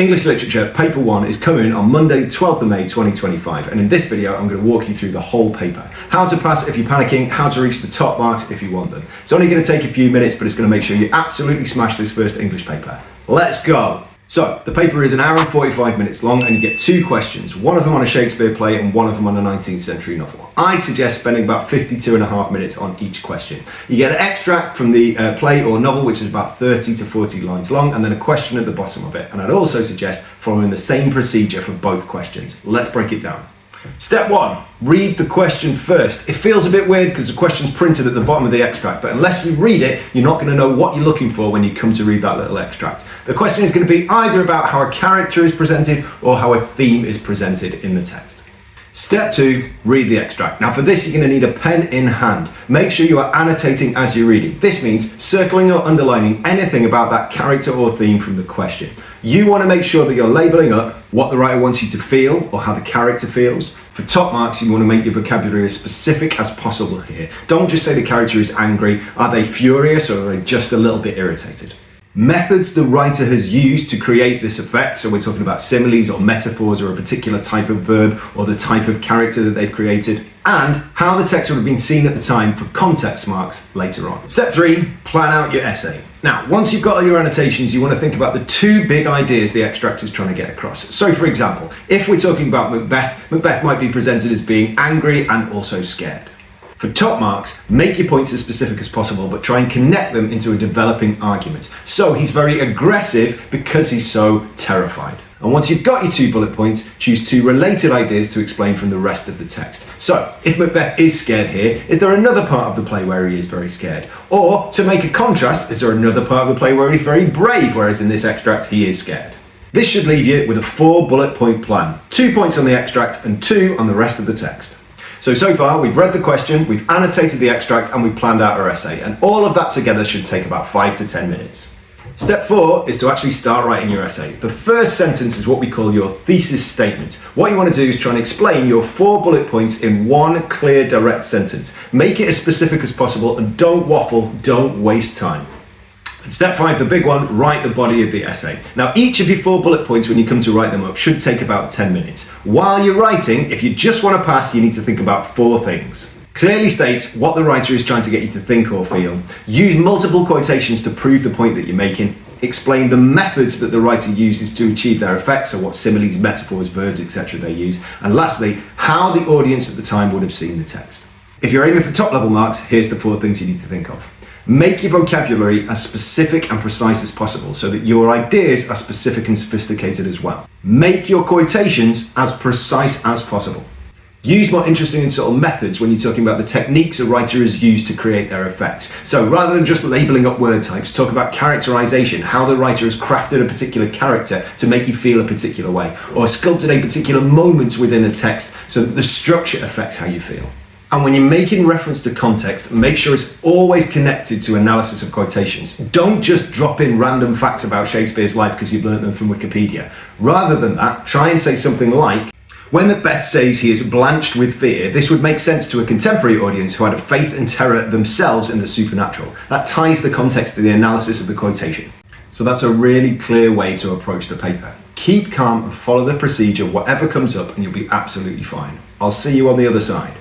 English Literature, Paper 1 is coming on Monday, 12th of May 2025, and in this video I'm going to walk you through the whole paper. How to pass if you're panicking, how to reach the top marks if you want them. It's only going to take a few minutes, but it's going to make sure you absolutely smash this first English paper. Let's go! So, the paper is an hour and 45 minutes long, and you get 2 questions, one of them on a Shakespeare play and one of them on a 19th century novel. I'd suggest spending about 52.5 minutes on each question. You get an extract from the play or novel, which is about 30 to 40 lines long, and then a question at the bottom of it. And I'd also suggest following the same procedure for both questions. Let's break it down. Step 1, read the question first. It feels a bit weird because the question's printed at the bottom of the extract, but unless you read it, you're not going to know what you're looking for when you come to read that little extract. The question is going to be either about how a character is presented or how a theme is presented in the text. Step 2, read the extract. Now for this you're going to need a pen in hand. Make sure you are annotating as you're reading. This means circling or underlining anything about that character or theme from the question. You want to make sure that you're labeling up what the writer wants you to feel or how the character feels. For top marks, you want to make your vocabulary as specific as possible here. Don't just say the character is angry. Are they furious or are they just a little bit irritated? Methods the writer has used to create this effect, so we're talking about similes or metaphors or a particular type of verb or the type of character that they've created, and how the text would have been seen at the time for context marks later on. Step 3, plan out your essay. Now, once you've got all your annotations, you want to think about the 2 big ideas the extract is trying to get across. So for example, if we're talking about Macbeth, Macbeth might be presented as being angry and also scared. For top marks, make your points as specific as possible, but try and connect them into a developing argument. So he's very aggressive because he's so terrified. And once you've got your 2 bullet points, choose 2 related ideas to explain from the rest of the text. So, if Macbeth is scared here, is there another part of the play where he is very scared? Or, to make a contrast, is there another part of the play where he's very brave, whereas in this extract he is scared? This should leave you with a 4 bullet point plan. 2 points on the extract and 2 on the rest of the text. So far we've read the question, we've annotated the extract, and we've planned out our essay, and all of that together should take about 5 to 10 minutes. Step 4 is to actually start writing your essay. The first sentence is what we call your thesis statement. What you want to do is try and explain your 4 bullet points in one clear, direct sentence. Make it as specific as possible and don't waffle, don't waste time. And step 5, the big one, write the body of the essay. Now each of your 4 bullet points when you come to write them up should take about 10 minutes. While you're writing, if you just want to pass, you need to think about 4 things. Clearly state what the writer is trying to get you to think or feel. Use multiple quotations to prove the point that you're making. Explain the methods that the writer uses to achieve their effect, so what similes, metaphors, verbs, etc. they use. And lastly, how the audience at the time would have seen the text. If you're aiming for top level marks, here's the 4 things you need to think of. Make your vocabulary as specific and precise as possible so that your ideas are specific and sophisticated as well. Make your quotations as precise as possible. Use more interesting and subtle methods when you're talking about the techniques a writer has used to create their effects. So rather than just labeling up word types, talk about characterization, how the writer has crafted a particular character to make you feel a particular way, or sculpted a particular moment within a text so that the structure affects how you feel. And when you're making reference to context, make sure it's always connected to analysis of quotations. Don't just drop in random facts about Shakespeare's life because you've learned them from Wikipedia. Rather than that, try and say something like, when Macbeth says he is blanched with fear, this would make sense to a contemporary audience who had a faith and terror themselves in the supernatural. That ties the context to the analysis of the quotation. So that's a really clear way to approach the paper. Keep calm and follow the procedure, whatever comes up, and you'll be absolutely fine. I'll see you on the other side.